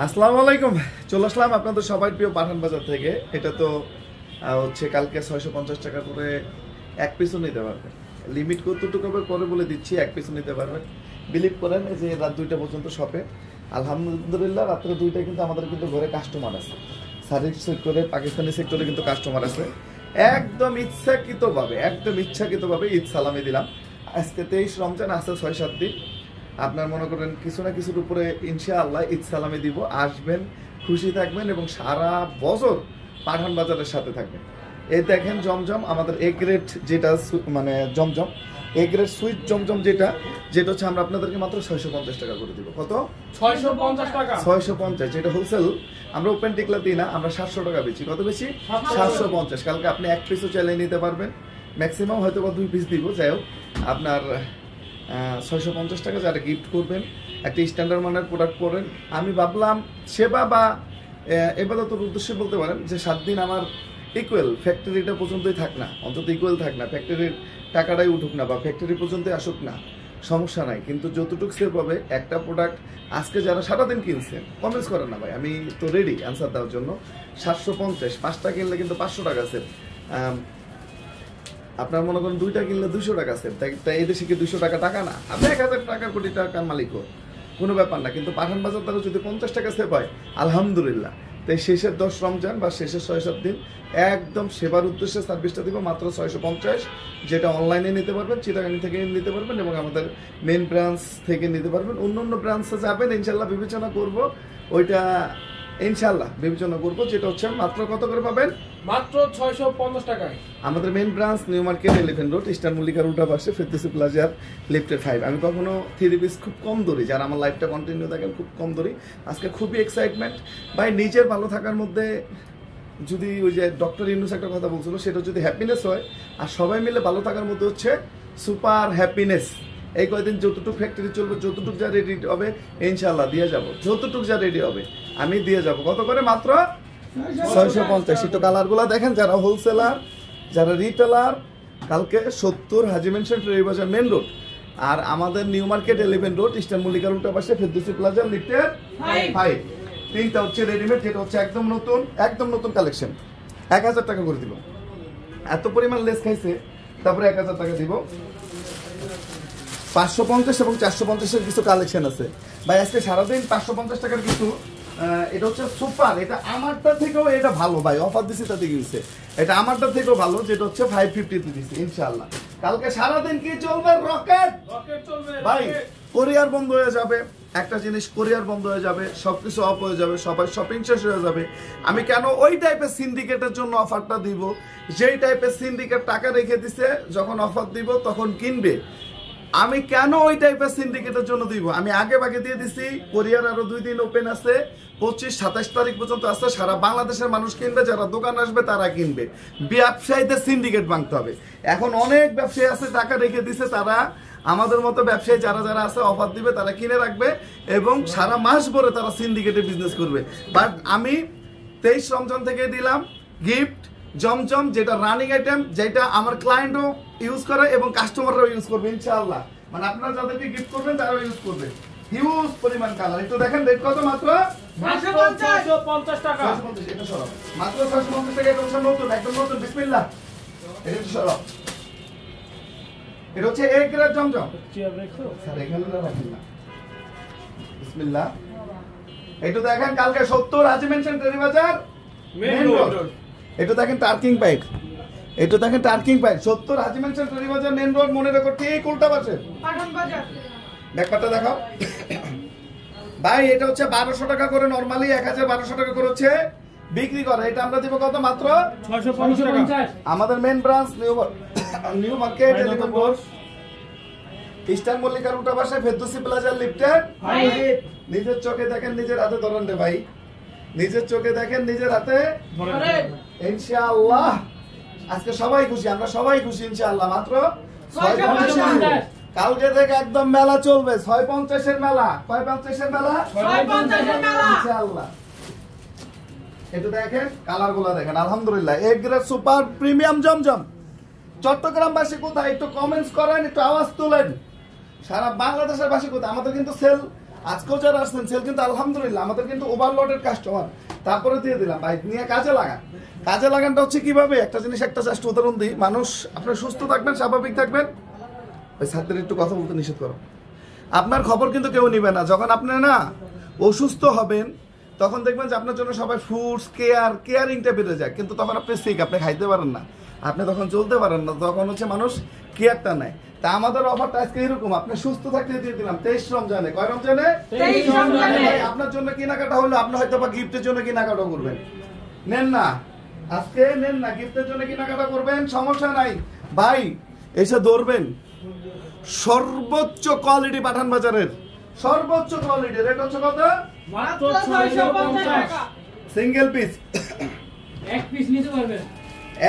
আসসালামু আলাইকুম। চলে আসলাম আপনাদের সবাই প্রিয় পাঠান বাজার থেকে। এটা তো হচ্ছে কালকে 650 টাকা করে এক পিসও নিতে পারবেন। লিমিট কতটুকু হবে পরে বলে দিচ্ছি, এক পিসও নিতে পারবেন। বিলিভ করেন যে রাত 2টা পর্যন্ত শপে, আলহামদুলিল্লাহ রাত্রে 2টায় কিন্তু আমাদের কিন্তু ঘরে কাস্টমার আছে। সার্ভিস সেক্টরে, পাকিস্তানি সেক্টরে কিন্তু কাস্টমার আছে। একদম ইচ্ছাকৃতভাবে ঈদ সালামি দিলাম। আজকে 23 রমজান, আছে 6-7 দিন। আপনার মনে করেন কিছু না কিছুর উপরে ইনশাআল্লাহ ঈদ সালামি দিব। আসবেন, খুশি থাকবেন এবং সারা বছর পাঠান বাজারের সাথে থাকবেন। এই দেখেন জমজম, আমাদের এ গ্রেড যেটা মানে জমজম, এ গ্রেড সুইট জমজম যেটা হচ্ছে আমরা আপনাদেরকে মাত্র 650 টাকা করে দিব। কত? 650 টাকা। 650, যেটা হোলসেল। আমরা ওপেন টিকলা দিই না, আমরা 700 টাকা বেচি। কত বেশি? 750। কালকে আপনি এক পিসও চালিয়ে নিতে পারবেন, ম্যাক্সিমাম হয়তো বা 2 পিস দিব। যাই হোক, আপনার 650 টাকা যারা গিফট করবেন, একটা স্ট্যান্ডার্ড মানের প্রোডাক্ট পরেন। আমি ভাবলাম সেবা বা এবাদতের উদ্দেশ্যে বলতে পারেন যে 7 দিন আমার ইকুয়াল ফ্যাক্টরিটা পর্যন্তই থাক না, অন্তত ইকুয়াল থাক না, ফ্যাক্টরির টাকাটাই উঠুক না বা ফ্যাক্টরি পর্যন্তই আসুক না, সমস্যা নাই। কিন্তু যতটুকু সেভ হবে একটা প্রোডাক্ট, আজকে যারা সারাদিন কিনছেন কমেন্টস করেন না ভাই, আমি তো রেডি অ্যান্সার দেওয়ার জন্য। 750, 5টা কিনলে কিন্তু 500 টাকা সেভ। আপনার মনে করেন 2টা কিনলে 200 টাকা সেভ। তাই এদেশে কি 200 টাকা টাকা না? আপনি 1000 টাকা কোটি টাকার মালিক, কোনো ব্যাপার না। কিন্তু পাঠান বাজার দ্বারা যদি 50 টাকা সেভ হয়, আলহামদুলিল্লাহ। তাই শেষের 10 রমজান বা শেষের 6-7 দিন একদম সেবার উদ্দেশ্যে সার্ভিসটা দিব মাত্র 650, যেটা অনলাইনে নিতে পারবেন, চিটাগানি থেকে নিতে পারবেন এবং আমাদের মেন ব্রাঞ্চ থেকে নিতে পারবেন। অন্য ব্রাঞ্চে যাবেন ইনশাল্লাহ, বিবেচনা করব ওইটা, ইনশাল্লাহ বিবেচনা করবো। যেটা হচ্ছে মাত্র কত করে পাবেন? মাত্র 650 টাকায়। আমাদের main branch new market 11 road, eastern মল্লিকার উল্টা পাশে, ফেরদৌসি প্লাজার লিফটের 5। আমি কখনো 3 পিস খুব কম ধরি, যারা আমার লাইফটা কন্টিনিউ থাকেন খুব কম ধরি। আজকে খুবই এক্সাইটমেন্ট ভাই। নিজের ভালো থাকার মধ্যে যদি ওই যে ডক্টর ইউনুস একটা কথা বলছিল, সেটা যদি হ্যাপিনেস হয় আর সবাই মিলে ভালো থাকার মধ্যে হচ্ছে সুপার হ্যাপিনেস। এই কয়েকদিন যতটুকু ফ্যাক্টরি চলবে, যতটুকু যা রেডি হবে ইনশাল্লাহ দিয়ে যাব, যতটুকু যা রেডি হবে আমি দিয়ে যাব। কত করে? মাত্র 650। একটু কালারগুলো দেখেন। যারা হোলসেলার, যারা রিটেলার, কালকে 70 হাজি মেনশন ট্রেরিবাজার মেন রোড, আর আমাদের নিউ মার্কেট 11 রোড, ইস্টার্ন মল্লিকার উল্টা পাশে, ফেরদৌসি প্লাজা লিফটের 5। 3টা হচ্ছে রেডিমেড, যেটা হচ্ছে একদম নতুন কালেকশন। 1000 টাকা করে দিব। এত পরিমাণ লেস খাইছে, তারপরে 1000 টাকা দিব। 550 এবং 450-এর কিছু কালেকশন আছে ভাই। আজকে সারাদিন 550 টাকার কিছু, এটা হচ্ছে সুপার। এটা আমারটা থেকেও এটা ভালো ভাই, অফার দিছি তাতে গিয়েছে। এটা আমারটা থেকেও ভালো, যেটা হচ্ছে 550 দিছি ইনশাআল্লাহ। কালকে সারাদিন কি চলবে? রকেট চলবে ভাই। কোরিয়ার বন্ধ হয়ে যাবে, একটা জিনিস কোরিয়ার বন্ধ হয়ে যাবে, সবকিছু অফ হয়ে যাবে, সবাই শপিং শেষ হয়ে যাবে। আমি কেন ওই টাইপের সিন্ডিকেটের জন্য অফারটা দিব? যেই টাইপের সিন্ডিকেট টাকা রেখে দিছে, যখন অফার দিব তখন কিনবে। আমি কেন ওই টাইপের সিন্ডিকেটের জন্য দিব? আমি আগে দিয়ে দিছি। কোরিয়ার আরো 2 দিন ওপেন আছে, 25-27 তারিখ পর্যন্ত আছে। সারা বাংলাদেশের মানুষ কিনবে, যারা দোকান আসবে তারা কিনবে। ব্যবসায়ীদের সিন্ডিকেট ভাঙতে হবে। এখন অনেক ব্যবসায়ী আছে টাকা রেখে দিছে, তারা আমাদের মতো ব্যবসায়ী যারা আছে অফার দিবে, তারা কিনে রাখবে এবং সারা মাস ভরে তারা সিন্ডিকেটে বিজনেস করবে। বাট আমি 23 রমজান থেকে দিলাম গিফট জমজম, যেটা রানিং আইটেম, যেটা আমার ক্লায়েন্টও ইউজ করে এবং কাস্টমাররাও ইউজ করবে ইনশাআল্লাহ। মানে আপনারা যাদেরকে গিফট করবেন তারাও ইউজ করবে। হিউজ পরিমাণ কালার। একটু দেখেন রেট কত? মাত্র 650 টাকা। এটা সরব মাত্র 650 টাকা। এটা হচ্ছে নতুন, একদম নতুন। বিসমিল্লাহ। এটা হচ্ছে সরব, এটা হচ্ছে এ গ্রেড জমজম। স্যার এখানে রাখেন না। বিসমিল্লাহ। একটু দেখেন, কালকে 70 হাজি মেনশন ট্রেরিবাজার মেন রোড। এটা দেখেন টার্কিং পাইপ, এটা দেখেন টার্কিং pipe, 70 Haji mention ট্রেরিবাজার main road. মনে রেখো, ঠিক উল্টা পাশে পাঠান বাজার। ব্যাপারটা দেখাও ভাই। এটা হচ্ছে 1200 টাকা করে নরমালি, 1200 টাকা করে হচ্ছে বিক্রি করে। এটা আমরা দিব কত? মাত্র 650 টাকা। আমাদের main branch new market 11 road, eastern মল্লিকার উল্টা পাশে, ফেরদৌসি প্লাজার লিফটের 5। নিজের চোখে দেখেন, নিজের হাতে ধরেন রে ভাই। নিজের চোখে দেখেন, নিজের হাতে ইনশাআল্লাহ। আজকে সবাই খুশি, আমরা সবাই খুশি ইনশাআল্লাহ। মাত্র 650। কালকে থেকে একদম মেলা চলবে, 650-এর মেলা। 650-এর মেলা, 650-এর মেলা ইনশাআল্লাহ। এটা দেখেন, কালারগুলো দেখেন, আলহামদুলিল্লাহ। এ গ্রেড সুপার প্রিমিয়াম জমজম। চট্টগ্রামবাসী কোথায়? একটু কমেন্টস করেন, একটু আওয়াজ তুলেন। সারা বাংলাদেশের বাসী কোথায়? আমাদের কিন্তু সেল আজকেও যারা আসছেন সেল কিন্তু আলহামদুলিল্লাহ আমাদের কিন্তু ওভারলোডের কাস্টমার, তারপরে দিয়ে দিলাম ভাই নিয়ে কাজে লাগান। কাজে লাগানটা হচ্ছে কিভাবে, একটা জিনিস একটা জাস্ট উদাহরণ দিই, মানুষ আপনার সুস্থ থাকবেন, স্বাভাবিক থাকবেন। ওই ছাত্রের একটু কথা বলতে নিষেধ করো। আপনার খবর কিন্তু কেউ নিবে না, যখন আপনি না অসুস্থ হবেন তখন দেখবেন যে আপনার জন্য সবাই ফ্রুটস কেয়ারিংটা বেড়ে যায়, কিন্তু তখন আপনি সিক, আপনি খাইতে পারেন না, আপনি তখন চলতে পারেন না, তখন হচ্ছে মানুষ কেয়ারটা নেয়। তা আমাদের অফারটা আজকে এরকম, আপনি সুস্থ থাকতে দিয়ে দিলাম 23 রমজানে। কয় রমজানে? 23 রমজানে। ভাই, আপনার জন্য কেনাকাটা হলো, আপনি হয়তো বা গিফটের জন্য কেনাকাটা করবেন, নেন না আজকে, নেন না গিফটের জন্য কেনাকাটা করবেন, সমস্যা নাই ভাই, এসে ধরবেন। সর্বোচ্চ কোয়ালিটি পাঠান বাজারের, সর্বোচ্চ কোয়ালিটি, রেট হচ্ছে কত? মাত্র মাত্র 650 650 টাকা। সিঙ্গেল পিস, এক পিস নিতে পারবেন।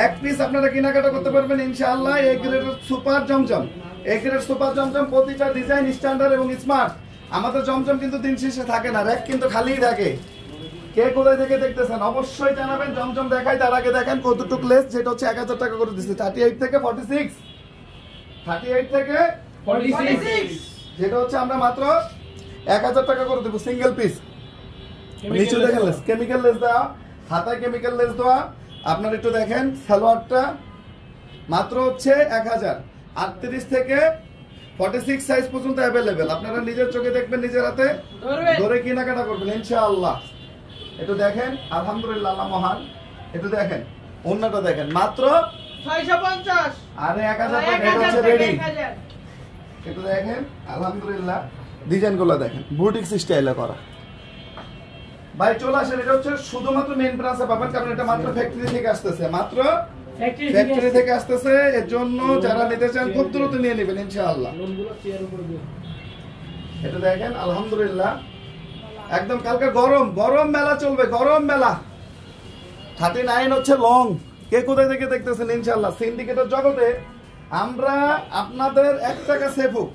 এক পিস আপনারা কেনাকাটা করতে পারবেন ইনশাআল্লাহ। এ গ্রেডের সুপার জমজম, এ গ্রেডের সুপার জমজম, প্রতিটা ডিজাইন স্ট্যান্ডার্ড এবং স্মার্ট। আমাদের জমজম কিন্তু দিন শেষে থাকে না, র্যাক কিন্তু খালিই থাকে। কে কোথায় থেকে দেখতেছেন অবশ্যই জানাবেন। জমজম দেখাই, তার আগে দেখেন কতটুক লেস, যেটা হচ্ছে 1000 টাকা করে দিচ্ছে, 38 থেকে 46, 38 থেকে 46 যেটা হচ্ছে আমরা মাত্র 1000 টাকা করে দেবো সিঙ্গেল পিস। নিচে দেখেন লেস, কেমিক্যাল লেস দেওয়া, হাতায় কেমিক্যাল লেস দেওয়া। আপনার একটু দেখেন সালোয়ারটা মাত্র হচ্ছে 1000, 38 থেকে 46 সাইজ পর্যন্ত অ্যাভেলেবেল। আপনারা নিজের চোখে দেখবেন, নিজের হাতে ধরবে। ধরে কেনাকাটা করবেন ইনশাআল্লাহ। একটু দেখেন, আলহামদুলিল্লাহ, আল্লাহ মহান। একটু দেখেন অন্যটা দেখেন, মাত্র 650 আরে 1000 টাকা, এটা হচ্ছে রেডি। 1000 একটু দেখেন আলহামদুলিল্লাহ, ডিজাইনগুলো দেখেন বুটিক্স স্টাইলে করা। ভাই চলে আসেন, এটা হচ্ছে শুধুমাত্র মেইন ব্রাঞ্চে পাবেন, কারণ এটা মাত্র ফ্যাক্টরি থেকে আসতেছে, মাত্র ফ্যাক্টরি থেকে আসতেছে। এর জন্য যারা নিতে চান খুব দ্রুত নিয়ে নেবেন ইনশাআল্লাহ। লোনগুলো চেয়ার উপরে দিন। এটা দেখেন আলহামদুলিল্লাহ, একদম কালকে গরম গরম মেলা চলবে, গরম মেলা। 39 হচ্ছে লং। কে কোথায় থেকে দেখতেছেন ইনশাআল্লাহ। সিন্ডিকেটের জগতে আমরা আপনাদের 1 টাকা সেভ হোক,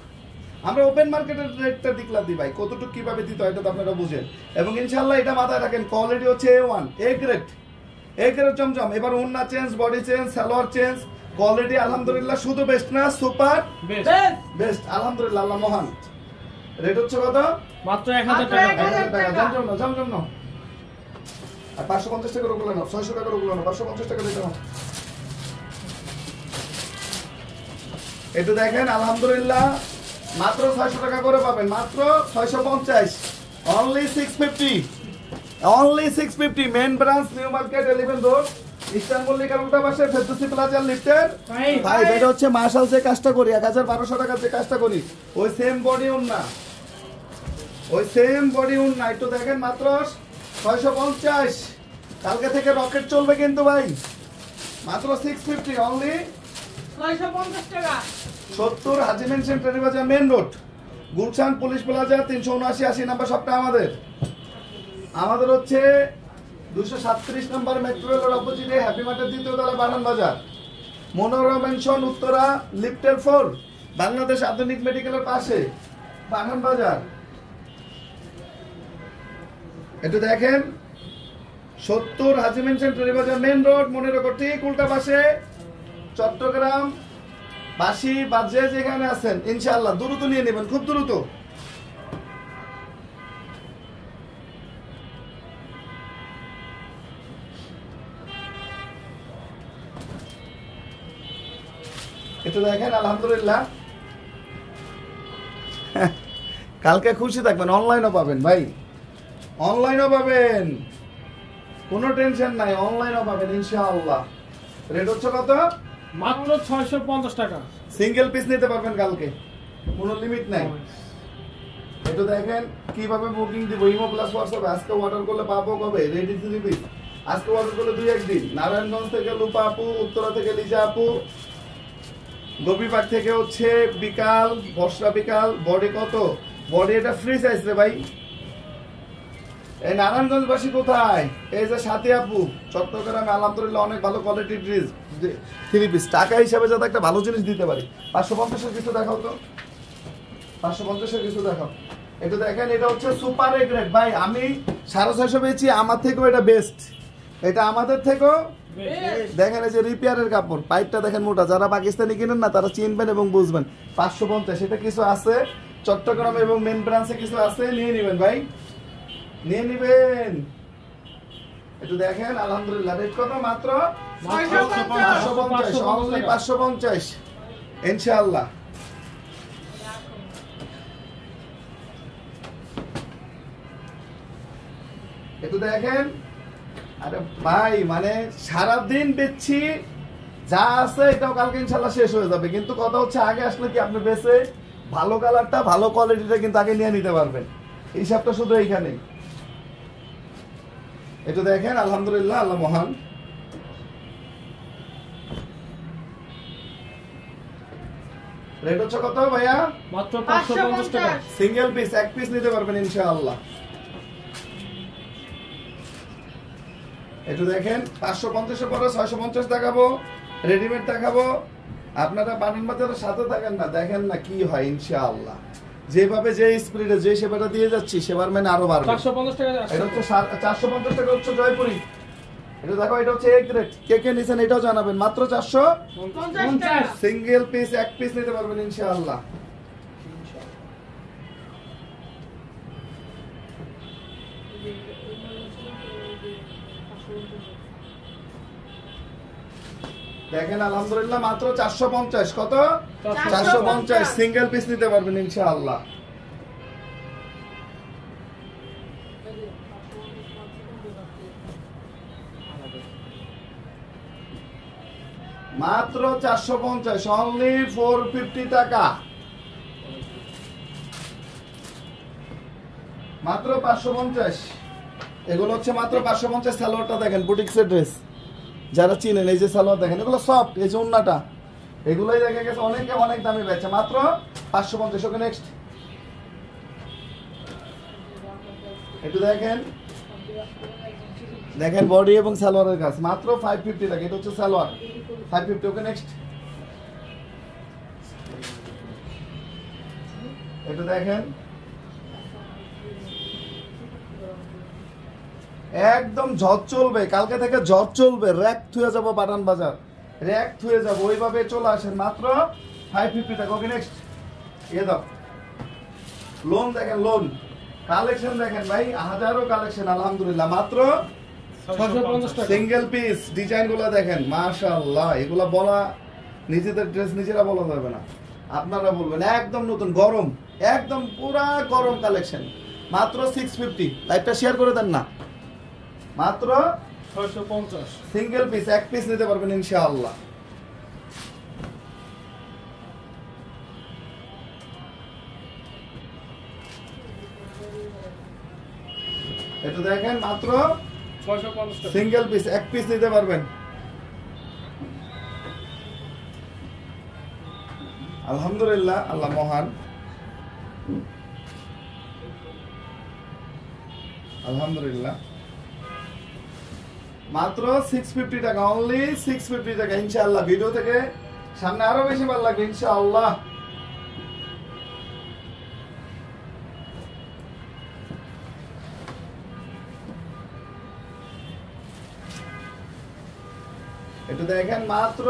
আমরা ওপেন মার্কেটের রেটটা ডিক্লার দিই ভাই, কতটুকু কিভাবে দিতে হয় এটা তো আপনারা বুঝেন। এবং ইনশাআল্লাহ এটা মাথায় রাখেন, কোয়ালিটি হচ্ছে A1, এ গ্রেড জমজম। এবার ওন্না change, body change, salwar change, quality আলহামদুলিল্লাহ শুধু বেস্ট না, সুপার বেশ। বেশ। বেস্ট আলহামদুলিল্লাহ, আল্লাহ মহান। রেট হচ্ছে কত? মাত্র 1000 মাত্র টাকা। 1000 টাকা। টাকা। জমজম নাও। আর 550 টাকার ওগুলো নাও, 600 টাকার ওগুলো নাও, 550 টাকা দিতে নাও। একটু দেখেন আলহামদুলিল্লাহ, মাত্র 600 টাকা করে পাবেন, মাত্র 650, only 650, only 650। Main branch new market 11 road, eastern মল্লিকার উল্টা পাশে ফেরদৌসি প্লাজার লিফটের ভাই। এটা হচ্ছে মার্শাল যে কাজটা করি, 1200 টাকার যে কাজটা করি, ওই সেম বডি উন্না, ওই সেম বডি উন্না। একটু দেখেন মাত্র 650। কালকে থেকে রকেট চলবে কিন্তু ভাই, মাত্র 650, অনলি 650 টাকা। 70 Haji mansion Terribazar main road, Gulshan police plaza 379 80 number সবটা আমাদের হচ্ছে 237 নম্বর মেট্রো রেলের অপোজিটে হ্যাপি মার্টের দ্বিতীয় তলা, বানান বাজার, মনোরমা মেনশন উত্তরা লিফটের 4, বাংলাদেশ আধুনিক মেডিকেলের পাশে, বানান বাজার। একটু দেখেন 70 Haji mansion Terribazar main road, মনে রাখো ঠিক উল্টা পাশে, চট্টগ্রাম বাসি বা যে যেখানে আছেন ইনশাআল্লাহ দ্রুত নিয়ে নেবেন, খুব দ্রুত। একটু দেখেন আলহামদুলিল্লাহ, কালকে খুশি থাকবেন, অনলাইনও পাবেন ভাই, অনলাইনও পাবেন, কোনো টেনশন নাই, অনলাইনও পাবেন ইনশাআল্লাহ। রেট হচ্ছে কত? মাত্র 650 টাকা। সিঙ্গেল পিস নিতে পারবেন কালকে, কোনো লিমিট নাই। একটু দেখেন কিভাবে বুকিং দিব, ইমো প্লাস হোয়াটসঅ্যাপ। আজকে অর্ডার করলে পাবো কবে? Ready to piece. আজকে অর্ডার করলে 2-1 দিন। নারায়ণগঞ্জ থেকে লুপা আপু, উত্তরা থেকে লিজা আপু, গোপীবাগ থেকে হচ্ছে বিকাল, বর্ষা বিকাল। বডি কত? বডি এটা ফ্রি সাইজ রে ভাই। এই নারায়ণগঞ্জবাসী কোথায়? এই যে সাথী আপু, চট্টগ্রামে আলহামদুলিল্লাহ অনেক ভালো কোয়ালিটির ড্রেস 3 পিস, টাকা হিসাবে যাতে একটা ভালো জিনিস দিতে পারি। 550 কিছু দেখাও তো, 550 কিছু দেখাও। এটা দেখেন, এটা হচ্ছে সুপার এ গ্রেড ভাই। আমি 650 পেয়েছি, আমার থেকেও এটা বেস্ট, এটা আমাদের থেকেও বেশ। দেখেন। এই যে রিপেয়ারের কাপড়, পাইপটা দেখেন মোটা, যারা পাকিস্তানি কিনেন না তারা চিনবেন এবং বুঝবেন। 550, এটা কিছু আছে চট্টগ্রাম এবং মেন ব্রাঞ্চে কিছু আছে, নিয়ে নেবেন ভাই, নিয়ে নেবেন। একটু দেখেন, আলহামদুলিল্লাহ। রেট কত? মাত্র 550, অনলি 550 ইনশাআল্লাহ। একটু দেখেন, আরে ভাই মানে সারাদিন বেচছি, যা আছে এটাও কালকে ইনশাআল্লাহ শেষ হয়ে যাবে, কিন্তু কথা হচ্ছে আগে আসলে কি আপনি বেচে ভালো কালারটা ভালো কোয়ালিটিটা কিন্তু আগে নিয়ে নিতে পারবেন। হিসাবটা শুধু এইখানেই। একটু দেখেন, আলহামদুলিল্লাহ, আল্লাহ মহান। রেট হচ্ছে কত ভাইয়া? মাত্র 550 টাকা। সিঙ্গেল পিস, এক পিস নিতে পারবেন ইনশাআল্লাহ। একটু দেখেন, 550 পরে 650 দেখাবো, রেডিমেড দেখাবো। আপনারা পাঠান বাজারের সাথে থাকেন না, দেখেন না কি হয় ইনশাআল্লাহ। যেভাবে যে স্পিডে যে সেবাটা দিয়ে যাচ্ছি, সেবার মানে আরো বাড়বে। 450 টাকা এটা হচ্ছে 450 টাকা হচ্ছে জয়পুরি। এটা দেখো, এটা হচ্ছে এক রেট। কে কে নিছেন এটাও জানাবেন। মাত্র 50 সিঙ্গেল পিস, এক পিস নিতে পারবেন ইনশাআল্লাহ। দেখেন, আলহামদুলিল্লাহ, মাত্র 450। কত? 450 সিঙ্গেল পিস নিতে পারবেন ইনশাআল্লাহ। মাত্র 450, অনলি 450 টাকা। মাত্র 550। এগুলো হচ্ছে মাত্র 550। সালোয়ারটা দেখেন, বুটিক্সের ড্রেস, যারা চিনেন এই যে সালোয়ার দেখেন, এগুলো সফট, এই যে উন্নাটা, এগুলোই দেখা গেছে অনেকে অনেক দামে বেচে। মাত্র 550। ওকে, নেক্সট। একটু দেখেন, দেখেন বডি এবং সালোয়ারের কাজ, মাত্র 550 টাকা। এটা হচ্ছে সালোয়ার, 550। ওকে, নেক্সট। একটু দেখেন, একদম ঝড় চলবে, কালকে থেকে ঝড় চলবে। র্যাক থুয়ে যাবো পাঠান বাজার, র্যাক থুয়ে যাবো, ওইভাবে চলে আসেন। মাত্র 550 টাকা। ওকে, নেক্সট। এ দাও, লোন দেখেন, লোন কালেকশন দেখেন ভাই, হাজারো কালেকশন আলহামদুলিল্লাহ। মাত্র 650 টাকা। সিঙ্গেল পিস, ডিজাইন গুলা দেখেন, মাশাআল্লাহ। এগুলা বলা, নিজেদের ড্রেস নিজেরা বলা যাবে না, আপনারা বলবেন। একদম নতুন, গরম, একদম পুরা গরম কালেকশন। মাত্র 650। লাইভটা শেয়ার করে দেন না। মাত্র 650 সিঙ্গেল পিস, এক পিস নিতে পারবেন ইনশাআল্লাহ। এটা দেখেন, মাত্র 650 টাকা। সিঙ্গেল পিস, এক পিস নিতে পারবেন। আলহামদুলিল্লাহ, আল্লাহ মহান। আলহামদুলিল্লাহ, মাত্র 650 টাকা, অনলি 650 টাকা ইনশাআল্লাহ। ভিডিও থেকে সামনে আরো বেশি ভালো লাগবে ইনশাআল্লাহ। একটু দেখেন, মাত্র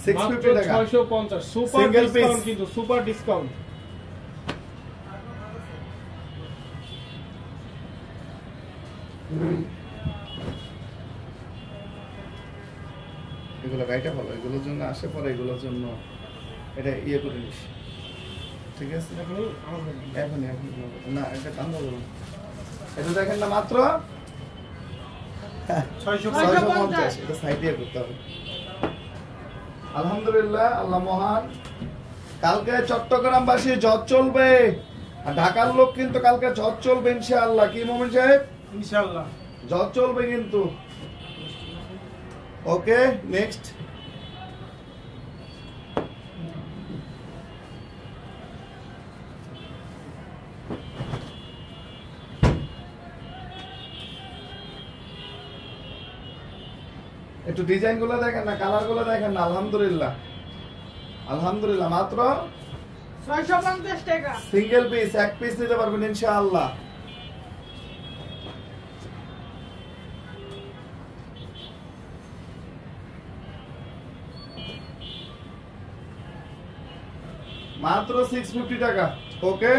650 টাকা, 650 সুপার Single piece. ডিসকাউন্ট, কিন্তু সুপার ডিসকাউন্ট। এগুলো গাইটা ভালো, এগুলোর জন্য আসে পরে, এগুলোর জন্য এটা ইয়ে করে নিস, ঠিক আছে? এখনই না, এটা কান্দা করুন। এটা দেখেন না, মাত্র 650। এটা সাইড দিয়ে করতে হবে। আলহামদুলিল্লাহ, আল্লাহ মহান। কালকে চট্টগ্রামবাসী ঝড় চলবে, আর ঢাকার লোক কিন্তু কালকে ঝড় চলবে ইনশাআল্লাহ। কি মোমেন সাহেব? ইনশাআল্লাহ ঝড় চলবে কিন্তু। ওকে, নেক্সট। একটু ডিজাইন গুলো দেখেন না, কালার গুলো দেখেন না। আলহামদুলিল্লাহ, আলহামদুলিল্লাহ। মাত্র 650 টাকা। সিঙ্গেল পিস, এক পিস নিতে পারবেন ইনশাআল্লাহ। মাত্র 650 টাকা। ওকে,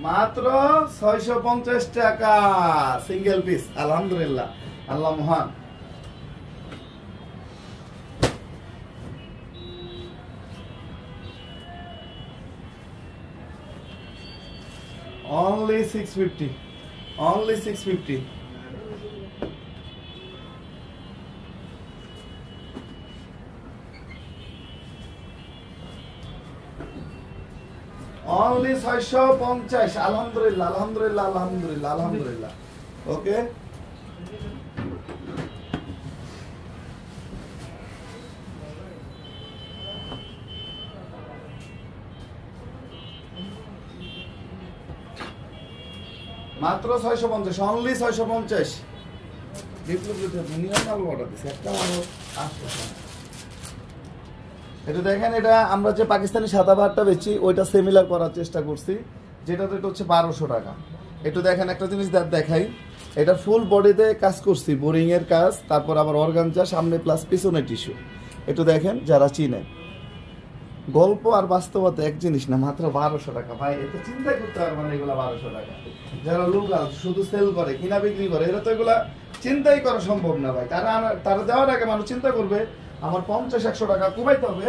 মাত্র 650 টাকা সিঙ্গেল পিস। আলহামদুলিল্লাহ, আল্লাহ মহান। Only 650. Only 650. Only 650. Alhamdulillah, alhamdulillah, alhamdulillah, alhamdulillah. Okay. মাত্র 650, অনলি 650। এটা দেখেন, এটা আমরা যে পাকিস্তানি সাদা বাহারটা বেচি ওইটা সিমিলার করার চেষ্টা করছি, যেটা রেট হচ্ছে 1200 টাকা। একটু দেখেন, একটা জিনিস দেখাই, এটা ফুল বডিতে কাজ করছি, বোরিং এর কাজ, তারপর আবার অর্গানজা সামনে প্লাস পিছনে টিস্যু। একটু দেখেন, যারা চিনে, গল্প আর বাস্তবতা এক জিনিস না। মাত্র 1200 টাকা ভাই, এটা চিন্তাই করতে পারবে না এগুলা 1200 টাকা। যারা লোকাল শুধু সেল করে, কিনা বিক্রি করে, এরা তো এগুলা চিন্তাই করা সম্ভব না ভাই। তারা দেওয়ার আগে মানুষ চিন্তা করবে আমার 50-100 টাকা কমাইতে হবে,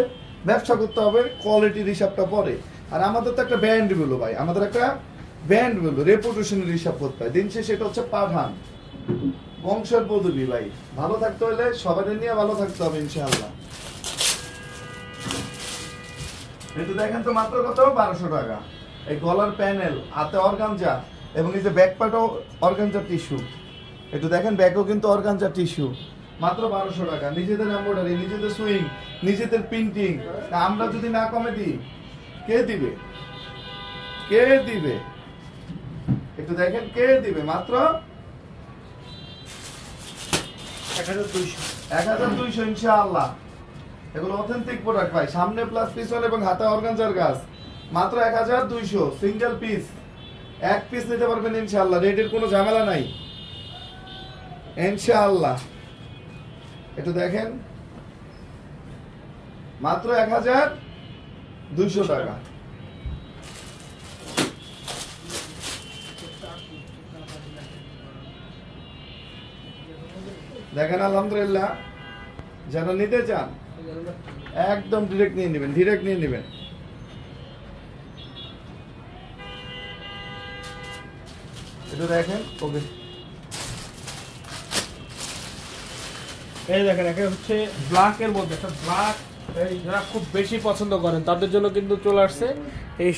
ব্যবসা করতে হবে, কোয়ালিটির হিসাবটা পরে। আর আমাদের তো একটা ব্র্যান্ড ভ্যালু ভাই, আমাদের একটা ব্র্যান্ড ভ্যালু, রেপুটেশনের হিসাব করতে হয়। দিন শেষে এটা হচ্ছে পাঠান, বংশের পদবী ভাই। ভালো থাকতে হলে সবাই নিয়ে ভালো থাকতে হবে ইনশাআল্লাহ। এটা দেখেন তো, মাত্র কত? 1200 টাকা। এই গলার প্যানেল, হাতে অর্গানজা, এবং এই যে ব্যাক পার্টও অর্গানজা টিস্যু। একটু দেখেন, ব্যাকও কিন্তু অর্গানজা টিস্যু। মাত্র 1200 টাকা। নিজেদের এমব্রয়ডারি, নিজেদের সুইং, নিজেদের প্রিন্টিং। আমরা যদি না কমে দিই, কে দিবে? কে দিবে? একটু দেখেন, কে দিবে? মাত্র 1200 ইনশাআল্লাহ। এগুলো অথেন্টিক প্রোডাক্ট ভাই, সামনে প্লাস পিছন এবং হাতে অর্গানজার কাজ। মাত্র 1200 সিঙ্গেল পিস। এক পিস নিতে পারবেন ইনশাআল্লাহ, রেটের কোনো ঝামেলা নাই ইনশাআল্লাহ। একটু দেখেন, মাত্র 1200 টাকা। দেখেন আলহামদুলিল্লাহ, যারা নিতে চান একদম ডিরেক্ট নিয়ে নেবেন, ডিরেক্ট নিয়ে নেবেন। এটা দেখেন। ওকে, এই দেখেন, একে হচ্ছে ব্ল্যাক এর মধ্যে একটা ব্ল্যাক, যারা খুব বেশি পছন্দ করেন তাদের জন্য কিন্তু চলে আসছে এই